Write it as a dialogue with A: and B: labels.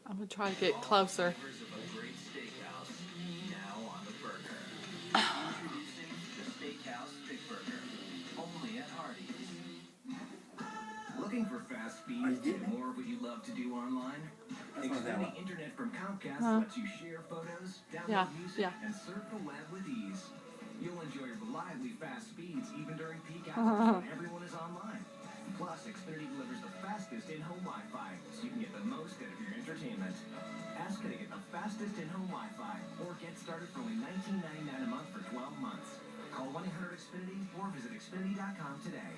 A: I'm gonna try to get closer.
B: Flavors of a great steakhouse now on the burger. Introducing the Steakhouse Big Burger, only at Hardee's. Looking for fast speeds to do more of what you love to do online? Extending internet from Comcast lets you share photos, download music, and surf the web with ease. You'll enjoy reliably fast speeds even during peak hours when everyone is online. Plus, Xfinity delivers the fastest in-home Wi-Fi, so you can get the most out of your entertainment. Ask how to get the fastest in-home Wi-Fi, or get started for only $19.99 a month for 12 months. Call 1-800-XFINITY or visit Xfinity.com today.